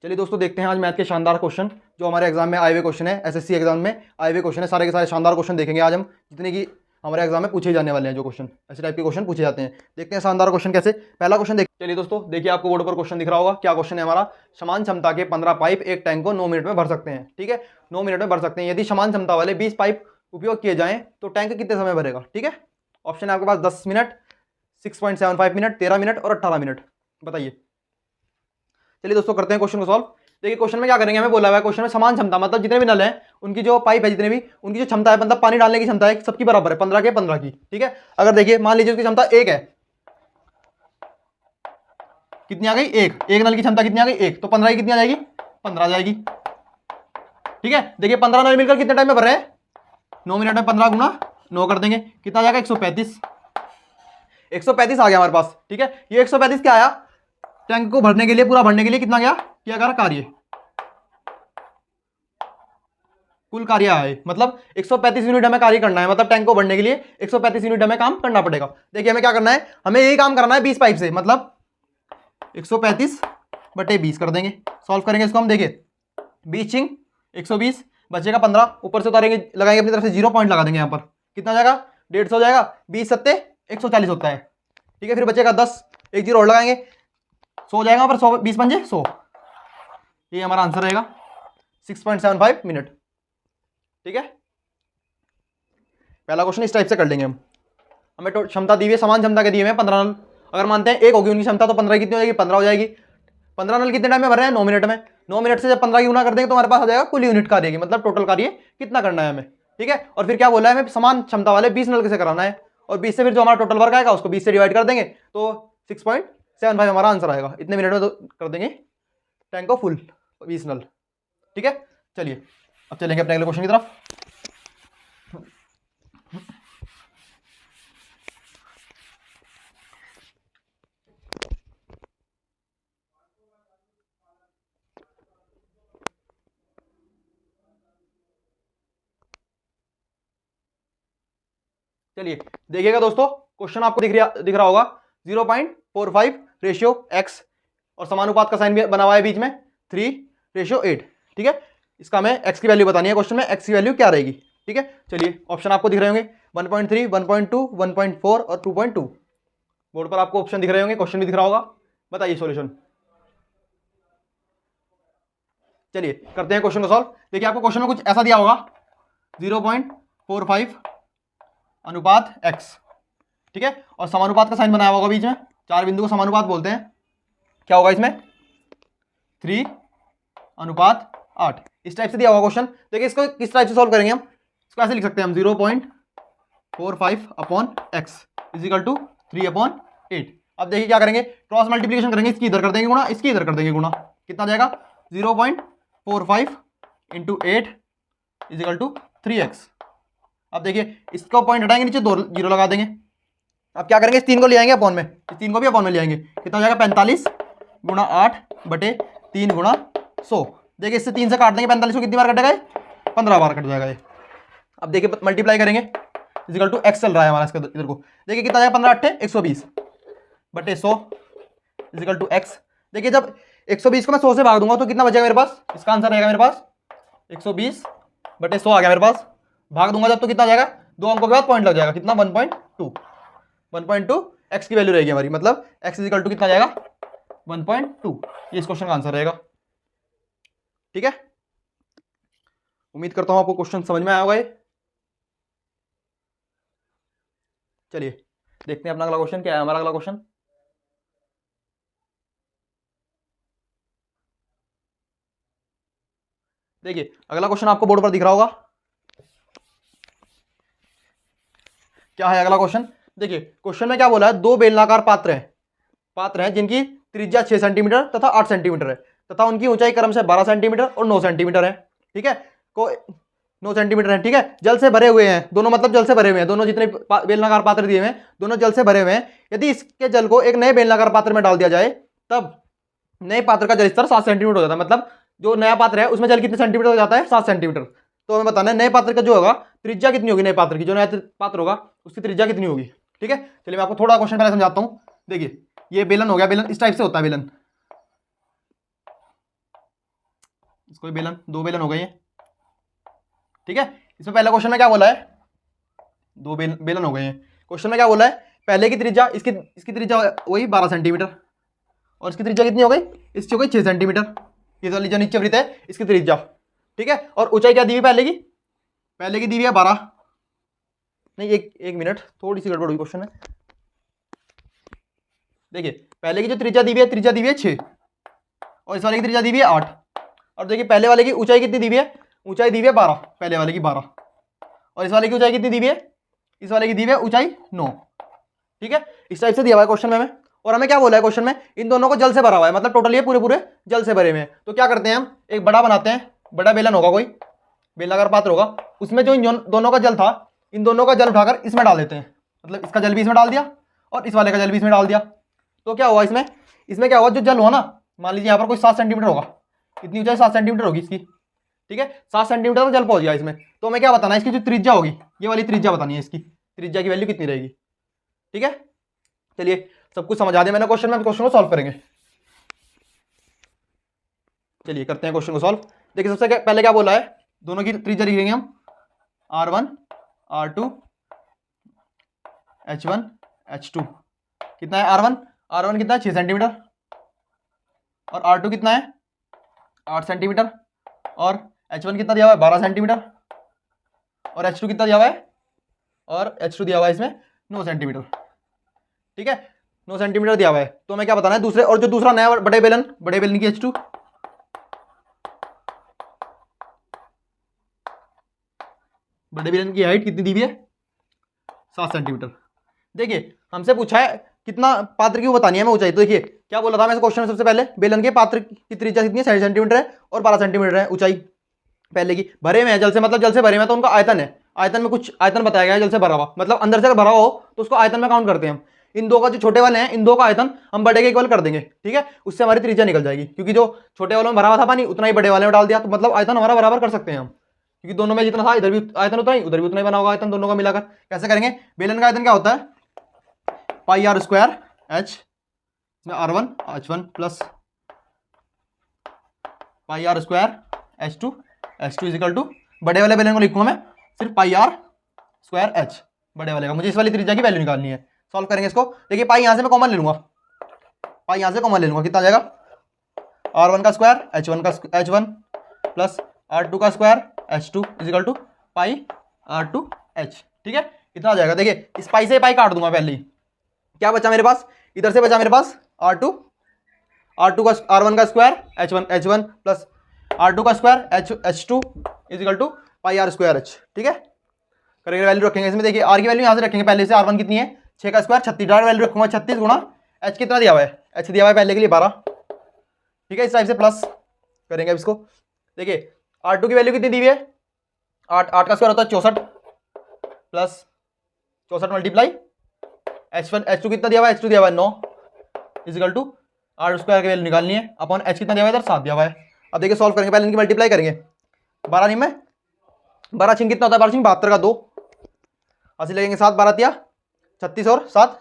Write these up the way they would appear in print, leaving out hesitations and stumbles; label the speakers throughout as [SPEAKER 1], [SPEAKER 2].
[SPEAKER 1] चलिए दोस्तों, देखते हैं आज मैथ के शानदार क्वेश्चन जो हमारे एग्जाम में आए हुए क्वेश्चन है। एसएससी एग्जाम में आए हुए क्वेश्चन है, सारे के सारे शानदार क्वेश्चन देखेंगे आज हम, जितने की हमारे एग्जाम में पूछे जाने वाले हैं। जो क्वेश्चन ऐसे टाइप के क्वेश्चन पूछे जाते हैं, देखते हैं शानदार क्वेश्चन कैसे। पहला क्वेश्चन देखिए। चलिए दोस्तों, देखिए आपको बोर्ड पर क्वेश्चन दिख रहा होगा। क्या क्वेश्चन है हमारा? समान क्षमता के 15 पाइप एक टैंक को 9 मिनट में भर सकते हैं। ठीक है, 9 मिनट में भर सकते हैं। यदि समान क्षमता वाले 20 पाइप उपयोग किए जाएं तो टैंक कितने समय भरेगा? ठीक है, ऑप्शन है आपके पास 10 मिनट, 6.75 मिनट, 13 मिनट और 18 मिनट। बताइए। चलिए दोस्तों, करते हैं क्वेश्चन को सॉल्व। देखिए क्वेश्चन में क्या करेंगे, हमें बोला हुआ है क्वेश्चन में समान क्षमता, मतलब जितने भी नल हैं उनकी जो पाइप है, जितने भी उनकी जो क्षमता है, मतलब पानी डालने की क्षमता है, सबकी बराबर है, 15 के 15 की। ठीक है, अगर देखिए मान लीजिए उसकी क्षमता 1 है, कितनी आ गई? एक नल की क्षमता कितनी आ गई? 1, तो 15 की कितनी आ जाएगी? 15 आ जाएगी। ठीक है, देखिए 15 नल मिलकर कितने टाइम में भर रहे हैं? 9 मिनट में 15 गुना 9 कर देंगे, कितना आ जाएगा? 135। 135 आ गया हमारे पास। ठीक है, ये 135 क्या आया? टैंक को भरने के लिए, पूरा भरने के लिए कितना गया, किया गया कार्य, कुल कार्य है। मतलब 135 यूनिट हमें कार्य करना है, मतलब टैंक को भरने के लिए 135 यूनिट हमें काम करना पड़ेगा। देखिए हमें क्या करना है, हमें यही काम करना है 20 पाइप से, मतलब 135 बटे 20 कर देंगे। सॉल्व करेंगे इसको हम। देखिए 20 चिंग 120 बचेगा 15, ऊपर से उतारेंगे, लगाएंगे अपनी तरफ से 0 पॉइंट लगा देंगे यहाँ पर। कितना जाएगा? 150 हो जाएगा। 20 सत्ते 140 होता है। ठीक है, फिर बचेगा 10, एक 0 और लगाएंगे, 100 हो जाएगा पर 100 20 पंजे 100। ये हमारा आंसर रहेगा 6.75 मिनट। ठीक है, पहला क्वेश्चन इस टाइप से कर लेंगे हम। हमें तो क्षमता दी हुई है, समान क्षमता के दिए हुए हैं 15 नल। अगर मानते हैं 1 होगी उनकी क्षमता, तो 15 कितनी हो जाएगी? 15 हो जाएगी। 15 नल कितने टाइम में भर रहे हैं? 9 मिनट में। 9 मिनट से जब 15 की गुना कर देंगे तो हमारे पास आ जाएगा कुल यूनिट कार्य की, मतलब टोटल कार्य कितना करना है हमें। ठीक है, और फिर क्या बोला है, हमें समान क्षमता वाले 20 नल कैसे कराना है, और 20 से फिर जो हमारा टोटल वर्क आएगा उसको 20 से डिवाइड कर देंगे, तो 6.75 हमारा आंसर आएगा। इतने मिनट में तो कर देंगे टैंक को फुल 20 नल। ठीक है, चलिए अब चलेंगे अपने अगले क्वेश्चन की तरफ। चलिए देखिएगा दोस्तों, क्वेश्चन आपको दिख रहा होगा 0.45 रेशियो x, और समानुपात का साइन भी बना हुआ है बीच में 3:8। ठीक है, इसका हमें x की वैल्यू बतानी है। क्वेश्चन में x की वैल्यू क्या रहेगी? ठीक है, चलिए ऑप्शन आपको दिख रहे होंगे 1.3, 1.2, 1.4 और 2.2। बोर्ड पर आपको ऑप्शन दिख रहे होंगे, क्वेश्चन भी दिख रहा होगा। बताइए सॉल्यूशन। चलिए करते हैं क्वेश्चन को सॉल्व। देखिए आपको क्वेश्चन में कुछ ऐसा दिया होगा 0.45 अनुपात x। ठीक है, और समानुपात का साइन बनाया होगा बीच में, चार बिंदु को समानुपात बोलते हैं। क्या होगा इसमें? 3:8। इस टाइप से दिया होगा क्वेश्चन। देखिए इसको किस टाइप से सॉल्व करेंगे हम, इसको ऐसे लिख सकते हैं हम 0.45 अपॉन x इजिकल टू 3/8। अब देखिए क्या करेंगे, क्रॉस मल्टीप्लीकेशन करेंगे, इसकी इधर कर देंगे गुणा, इसकी इधर कर देंगे गुणा, कितना जाएगा? 0.45 इंटू 8 इजिकल टू 3x। अब देखिए इसको पॉइंट हटाएंगे, नीचे 2 0 लगा देंगे। अब क्या करेंगे, इस 3 को ले आएंगे अपॉन में, इस 3 को भी अपॉन में ले आएंगे, कितना हो जाएगा? 45 गुणा 8 बटे 3 गुणा 100। देखिए इससे 3 से काट देंगे, 45 को कितनी बार कटेगा? 15 बार कट जाएगा ये। अब देखिए मल्टीप्लाई करेंगे, इजिकल टू x चल रहा है हमारा इसका इधर को। देखिए कितना जाएगा? 15 8 120 बटे 100 इजिकल टू x। देखिए जब 120 को मैं 100 से भाग दूंगा तो कितना बचेगा मेरे पास? इसका आंसर रहेगा मेरे पास 120 बटे 100 आ गया मेरे पास। भाग दूंगा जब तो कितना आ जाएगा? 2 अंकों के बाद पॉइंट लग जाएगा, कितना? 1.2 x की वैल्यू रहेगी हमारी, मतलब x इजिकल टू कितना आ जाएगा? 1.2। ये इस क्वेश्चन का आंसर रहेगा। ठीक है, उम्मीद करता हूं आपको क्वेश्चन समझ में आया होगा ये। चलिए देखते हैं अपना अगला क्वेश्चन क्या है। हमारा अगला क्वेश्चन देखिए, अगला क्वेश्चन आपको बोर्ड पर दिख रहा होगा। क्या है अगला क्वेश्चन? देखिए क्वेश्चन में क्या बोला है, 2 बेलनाकार पात्र हैं जिनकी त्रिज्या 6 सेंटीमीटर तथा 8 सेंटीमीटर है, तथा उनकी ऊंचाई क्रम से 12 सेंटीमीटर और 9 सेंटीमीटर है। ठीक है, को 9 सेंटीमीटर है। ठीक है, जल से भरे हुए हैं दोनों, मतलब जल से भरे हुए हैं दोनों, जितने बेलनाकार पात्र दिए हुए हैं दोनों जल से भरे हुए हैं। यदि इसके जल को एक नए बेलनाकार पात्र में डाल दिया जाए तब नए पात्र का जल स्तर 7 सेंटीमीटर हो जाता है। मतलब जो नया पात्र है उसमें जल कितने सेंटीमीटर हो जाता है? 7 सेंटीमीटर। तो हमें बताना है नए पात्र का जो होगा त्रिज्या कितनी होगी, नए पात्र की, जो नया पात्र होगा उसकी त्रिज्या कितनी होगी। ठीक है, चलिए मैं आपको थोड़ा क्वेश्चन पहले समझाता हूं। देखिए ये बेलन हो गया, बेलन इस टाइप से होता है बेलन। इसको बेलन, 2 बेलन हो गए हैं, ठीक है। इसमें पहला क्वेश्चन में क्या बोला है, 2 बेलन हो गए हैं। क्वेश्चन में क्या बोला है, पहले की त्रिज्या, इसकी त्रिज्या वही 12 सेंटीमीटर, और इसकी त्रिज्या कितनी हो गई, इसकी हो गई 6 सेंटीमीटर। ये वाली जो नीचे वृत्त है इसकी त्रिज्या, ठीक है। और ऊंचाई क्या दी हुई पहले की दी हुई है 12, नहीं एक मिनट, थोड़ी सी गड़बड़ हुई क्वेश्चन में। देखिए पहले की जो त्रिज्या दी हुई है 6, और इस वाले की त्रिज्या दी हुई है 8। और देखिए पहले वाले की ऊंचाई कितनी दी हुई है, ऊंचाई दी हुई है 12, पहले वाले की 12, और इस वाले की ऊंचाई कितनी दी हुई है, इस वाले की दी हुई है ऊंचाई 9, ठीक है। इस टाइप से दिया हुआ है क्वेश्चन में हमें। और हमें क्या बोला है क्वेश्चन में, इन दोनों को जल से भरा हुआ है, मतलब टोटल ये पूरे पूरे जल से भरे हुए हैं। तो क्या करते हैं हम, एक बड़ा बनाते हैं, बड़ा बेलन होगा, कोई बेलाकार पात्र होगा, उसमें जो इन दोनों का जल था, इन दोनों का जल उठाकर इसमें डाल देते हैं, मतलब इसका जल भी इसमें डाल दिया और इस वाले का जल भी इसमें डाल दिया। तो क्या हुआ इसमें क्या हुआ, जो जल हुआ ना, मान लीजिए यहाँ पर कोई 7 सेंटीमीटर होगा, इतनी ऊंचाई 7 सेंटीमीटर होगी इसकी, ठीक है, 7 सेंटीमीटर का जल पहुंच गया इसमें। तो हमें क्या बताना है, इसकी जो त्रिज्या होगी, ये वाली त्रिज्या बतानी है, इसकी त्रिज्या की वैल्यू कितनी रहेगी, ठीक है। चलिए सब कुछ समझा दिया मैंने क्वेश्चन में, क्वेश्चन को सॉल्व करेंगे। चलिए करते हैं क्वेश्चन को सॉल्व। देखिए सबसे पहले क्या बोला है, दोनों की त्रिज्या लिखेंगे हम, R1 R2 H1 H2। कितना है R1 कितना है 6 सेंटीमीटर, और R2 कितना है 8 सेंटीमीटर, और H1 कितना दिया हुआ है 12 सेंटीमीटर, और H2 कितना दिया हुआ है, और H2 दिया हुआ है इसमें 9 सेंटीमीटर, ठीक है, 9 सेंटीमीटर दिया हुआ है। तो हमें क्या बताना है दूसरे, और जो दूसरा नया बड़े बेलन की H2, बड़े बेलन की हाइट कितनी दी हुई है 7 सेंटीमीटर। देखिए हमसे पूछा है कितना पात्र की वो बतानी है हमें ऊंचाई। तो देखिए क्या बोला था मैं इस क्वेश्चन में, सबसे पहले बेलन के पात्र की त्रिज्या कितनी है 7 सेंटीमीटर है, और 12 सेंटीमीटर है ऊंचाई पहले की। भरे में है जल से, मतलब जल से भरे में, तो उनका आयतन है, आयतन में कुछ आयतन बताया गया है जल से भरा हुआ, मतलब अंदर से भरा हो तो उसको आयतन में काउंट करते हैं हम। इन दो का जो छोटे वाले हैं, इन दो का आयतन हम बड़े के इक्वल कर देंगे, ठीक है, उससे हमारी त्रिज्या निकल जाएगी, क्योंकि जो छोटे वालों में भरा हुआ था पानी उतना ही बड़े वाले में डाल दिया, तो मतलब आयतन हमारा बराबर कर सकते हैं हम, क्योंकि दोनों में जितना था इधर भी आयतन उतना ही, उधर भी उतना ही बना होगा आयतन दोनों का मिलाकर। कैसे करेंगे, बेलन का आयतन क्या होता है पाई आर स्क्वायर एच, इसमें R1 H1 plus pi R square H2 equal to, बड़े वाले बेलन को लिखूंगा मैं सिर्फ पाई आर स्क्वायर एच, बड़े वाले का। मुझे इस वाली त्रिज्या की वैल्यू निकालनी है, सॉल्व करेंगे इसको। देखिए पाई यहाँ से मैं कॉमन ले लूंगा, पाई यहाँ से कॉमन ले लूंगा, कितना आ जाएगा R1 का स्क्वायर H1 प्लस R2 का square H2 equal to pi R2H, ठीक है, इतना आ जाएगा। देखिए इस पाई से पाई काट दूंगा पहले ही, क्या बचा मेरे पास, इधर से बचा मेरे पास R2 का R1 का स्क्वायर H1 प्लस R2 का square H2 equal to pi R square H, ठीक है। करेंगे वैल्यू रखेंगे इसमें, देखिए R की वैल्यू यहाँ से रखेंगे पहले से, R1 कितनी है 6 का स्क्वायर 36, डायरेक्ट वैल्यू रखूंगा 36 गुणा H कितना दिया हुआ है, H दिया हुआ है पहले के लिए 12, ठीक है। इस टाइप से प्लस करेंगे अब इसको। देखिए R2 की वैल्यू कितनी दी हुई है 8 का स्क्वायर होता है 64 प्लस 64 मल्टीप्लाई H2 कितना दिया हुआ है, H2 दिया हुआ है 9 इजिकल टू R स्क्वायर की वैल्यू निकालनी है अपॉन H कितना दिया हुआ है इधर 7 दिया हुआ है। अब देखिए सॉल्व करेंगे, पहले इनकी मल्टीप्लाई करेंगे, 12 नहीं में 12 छिंग कितना होता है, 12 छिंग 72 का 2, अस्सी लगेंगे 7 12 दिया 36 और 7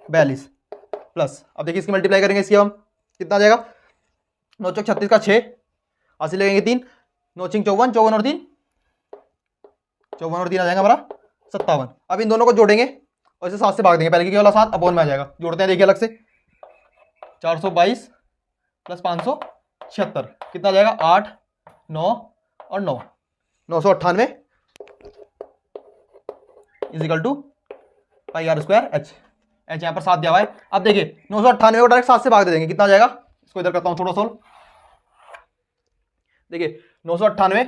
[SPEAKER 1] 42 प्लस। अब देखिए इसकी मल्टीप्लाई करेंगे, इसकी हम कितना आ जाएगा 9 चौक 36 का 6, अस्सी लगेंगे 3, 9 छिंग 54, 54 और 3 आ जाएगा हमारा 57। अब इन दोनों को जोड़ेंगे और इसे 7 से भाग देंगे, पहले की वाला 7 अपॉन में आ जाएगा, जोड़ते हैं देखिए अलग से 422 प्लस 576 कितना आ जाएगा 8 9 और 9 998 equal to pi R square H यहाँ पर 7 दिया हुआ है। अब देखिए 998 को डायरेक्ट 7 से भाग दे देंगे, कितना आ जाएगा, इसको इधर करता हूँ थोड़ा सोल्व। देखिए 998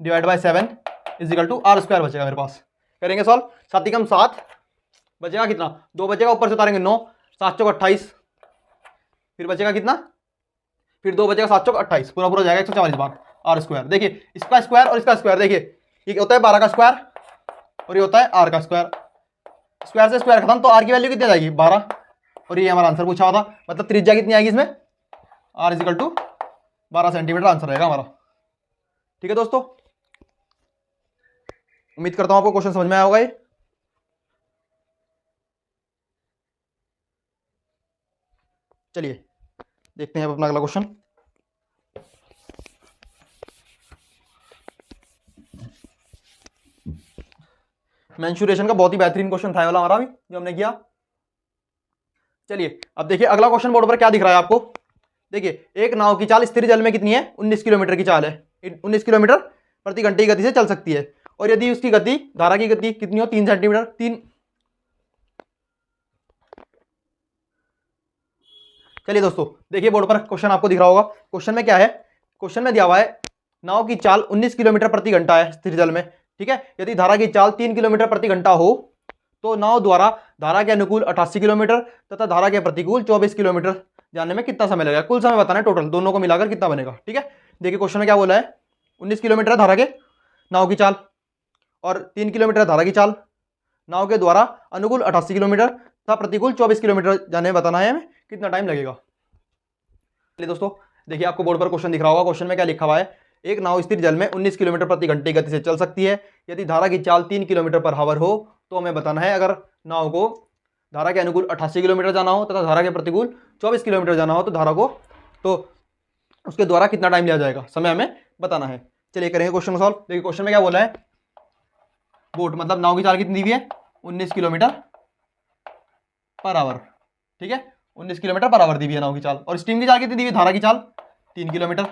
[SPEAKER 1] divide by 7 equal to R square बचेगा मेरे पास, करेंगे सॉल्व। 7 ही कम 7 बचेगा कितना 2 बचेगा, ऊपर से उतारेंगे 9, 7 चौक 28, फिर बचेगा कितना, फिर 2 बचेगा 7 चौक 28, पूरा पूरा जाएगा 144 बार R स्क्वायर। देखिए इसका स्क्वायर और इसका स्क्वायर, देखिए ये होता है 12 का स्क्वायर और ये होता है R का स्क्वायर, स्क्वायर से स्क्वायर खत्म, तो R की वैल्यू कितनी आ जाएगी 12, और ये हमारा आंसर पूछा हुआ था, मतलब त्रिज्या कितनी आएगी इसमें R equal to 12 centimetre answer रहेगा हमारा, ठीक है दोस्तों। उम्मीद करता हूं आपको क्वेश्चन समझ में आया होगा ये। चलिए देखते हैं अपना अगला क्वेश्चन। मेंसुरेशन का बहुत ही बेहतरीन क्वेश्चन था ये वाला हमारा भी जो हमने किया। चलिए अब देखिए अगला क्वेश्चन बोर्ड पर क्या दिख रहा है आपको। देखिए एक नाव की चाल स्थिर जल में कितनी है, 19 किलोमीटर की चाल है, 19 किलोमीटर प्रति घंटे की गति से चल सकती है। और यदि उसकी गति, धारा की गति कितनी हो, 3 सेंटीमीटर, 3। चलिए दोस्तों देखिए बोर्ड पर क्वेश्चन आपको दिख रहा होगा। क्वेश्चन में क्या है, क्वेश्चन में दिया हुआ है नाव की चाल 19 किलोमीटर प्रति घंटा है स्थिर जल में, ठीक है। यदि धारा की चाल 3 किलोमीटर प्रति घंटा हो तो नाव द्वारा धारा के अनुकूल 88 किलोमीटर तथा धारा के प्रतिकूल 24 किलोमीटर जाने में कितना समय लगेगा। कुल समय बताना है टोटल, दोनों को मिलाकर कितना बनेगा, ठीक है। देखिए क्वेश्चन में क्या बोला है, 19 किलोमीटर धारा के नाव की चाल और 3 किलोमीटर धारा की चाल, नाव के द्वारा अनुकूल 88 किलोमीटर तथा प्रतिकूल 24 किलोमीटर जाने में बताना है हमें कितना टाइम लगेगा। चलिए दोस्तों देखिए आपको बोर्ड पर क्वेश्चन दिख रहा होगा। क्वेश्चन में क्या लिखा हुआ है, एक नाव स्थिर जल में 19 किलोमीटर प्रति घंटे गति से चल सकती है। यदि धारा की चाल 3 किलोमीटर पर हावर हो तो हमें बताना है अगर नाव को धारा के अनुकूल 88 किलोमीटर जाना हो तथा धारा के प्रतिकूल 24 किलोमीटर जाना हो तो धारा को तो उसके द्वारा कितना टाइम लिया जाएगा, समय हमें बताना है। चलिए करेंगे क्वेश्चन को सॉल्व। देखिए क्वेश्चन में क्या बोला है, बोट मतलब नाव की चाल कितनी दी हुई है, 19 किलोमीटर पर आवर, ठीक है। 19 किलोमीटर पर आवर दी हुई है नाव की चाल। और स्टीम की चाल कितनी दी हुई है, धारा की चाल 3 किलोमीटर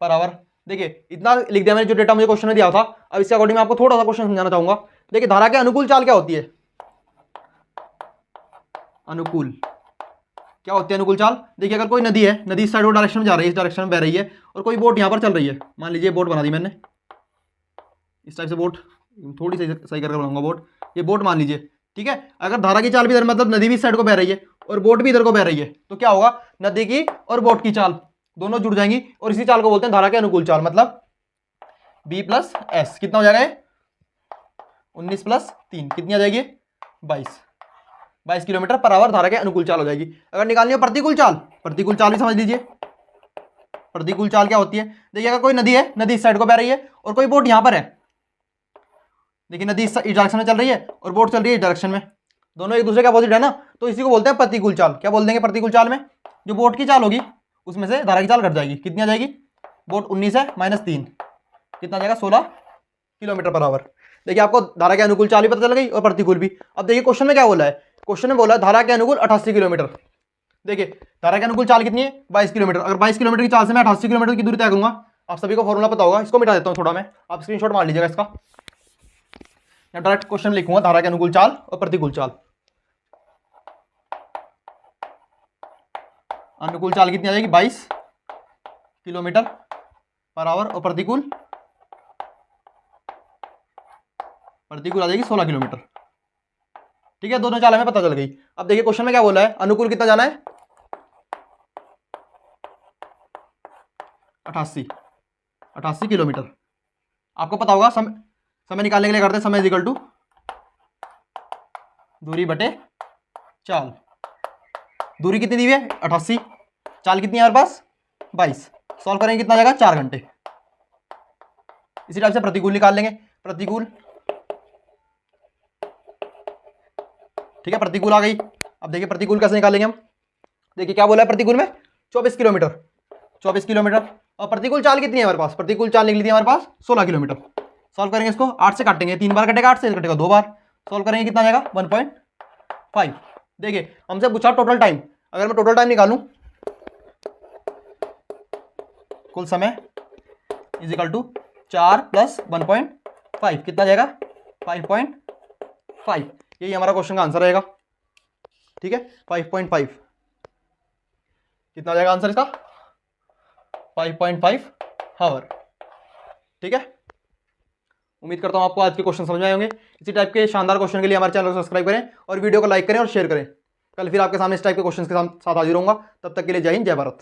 [SPEAKER 1] पर आवर। देखिए इतना लिख दिया मैंने जो डेटा मुझे क्वेश्चन में दिया था। अब इसके अकॉर्डिंग मैं आपको थोड़ा सा क्वेश्चन समझाना चाहूंगा। देखिए धारा के अनुकूल चाल क्या होती है, अनुकूल क्या होती है, अनुकूल चाल। देखिए अगर कोई नदी है, नदी इस साइड वो डायरेक्शन में जा रही है, इस डायरेक्शन में बह रही है, और कोई बोट यहाँ पर चल रही है, मान लीजिए बोट बना दी मैंने इस टाइप से, बोट थोड़ी सही करके बनाऊंगा बोट, ये बोट मान लीजिए, ठीक है। अगर धारा की चाल भी इधर, मतलब नदी भी इस साइड को बह रही है और बोट भी इधर को बह रही है, तो क्या होगा, नदी की और बोट की चाल दोनों जुड़ जाएंगी और इसी चाल को बोलते हैं धारा के अनुकूल चाल। मतलब b प्लस एस कितना हो जाएगा, 19 प्लस 3 कितनी आ जाएगी, 22 किलोमीटर पर आवर धारा के अनुकूल चाल हो जाएगी। अगर निकालनी हो प्रतिकूल चाल, प्रतिकूल चाल भी समझ लीजिए। प्रतिकूल चाल क्या होती है, देखिए अगर कोई नदी है, नदी इस साइड को बह रही है और कोई बोट यहां पर है, देखिए नदी इस डायरेक्शन में चल रही है और बोट चल रही है इस डायरेक्शन में, दोनों एक दूसरे के अपोजिट है ना, तो इसी को बोलते हैं प्रतिकूल चाल। क्या बोल देंगे प्रतिकूल चाल में, जो बोट की चाल होगी उसमें से धारा की चाल घट जाएगी। कितनी आ जाएगी, बोट 19 है माइनस 3 कितना आ जाएगा, 16 किलोमीटर पर आवर। देखिए आपको धारा के अनुकूल चाल भी पता चल गई और प्रतिकूल भी। अब देखिए क्वेश्चन में क्या बोला है, क्वेश्चन में बोला है धारा के अनुकूल 88 किलोमीटर। देखिए धारा के अनुकूल चाल कितनी है, 22 किलोमीटर। अगर 22 किलोमीटर की चाल से मैं 88 किलोमीटर की दूरी तय करूंगा, आप सभी को फॉर्मूला पता होगा, इसको मिटा देता हूं थोड़ा मैं, आप स्क्रीनशॉट मार लीजिएगा इसका। मैं डायरेक्ट क्वेश्चन लिखूंगा धारा के अनुकूल चाल और प्रतिकूल चाल। अनुकूल चाल कितनी आ जाएगी, 22 किलोमीटर पर आवर और प्रतिकूल आ जाएगी 16 किलोमीटर, ठीक है। दोनों चाल हमें पता चल गई। अब देखिए क्वेश्चन में क्या बोला है, अनुकूल कितना जाना है, 88 किलोमीटर। आपको पता होगा समय निकालने के लिए करते हैं समय इक्वल टू दूरी बटे चाल। दूरी कितनी दी हुई है, 88, चाल कितनी है हमारे पास, 22। सॉल्व करेंगे कितना जाएगा, 4 घंटे। इसी टाइप से प्रतिकूल निकाल लेंगे, प्रतिकूल, ठीक है, प्रतिकूल आ गई। अब देखिए प्रतिकूल कैसे निकालेंगे हम। देखिए क्या बोला है प्रतिकूल में, 24 किलोमीटर और प्रतिकूल चाल कितनी है हमारे पास, प्रतिकूल चाल निकली थी हमारे पास 16 किलोमीटर। सॉल्व करेंगे इसको, 8 से काटेंगे, 3 बार कटेगा, 8 से कटेगा 2 बार। सॉल्व करेंगे कितना जाएगा, 1.5। देखिए हमसे पूछा टोटल टाइम, अगर मैं टोटल टाइम निकालूं, कुल समय इज इक्वल टू 4 प्लस 1.5 कितना जाएगा, 5.5। यही हमारा क्वेश्चन का आंसर रहेगा, ठीक है। 5.5 कितना जाएगा आंसर इसका, 5.5 हावर, ठीक है। उम्मीद करता हूं आपको आज के क्वेश्चन समझ में आए होंगे। इसी टाइप के शानदार क्वेश्चन के लिए हमारे चैनल को सब्सक्राइब करें और वीडियो को लाइक करें और शेयर करें। कल फिर आपके सामने इस टाइप के क्वेश्चन के साथ हाजिर होऊंगा। तब तक के लिए जय हिंद, जय भारत।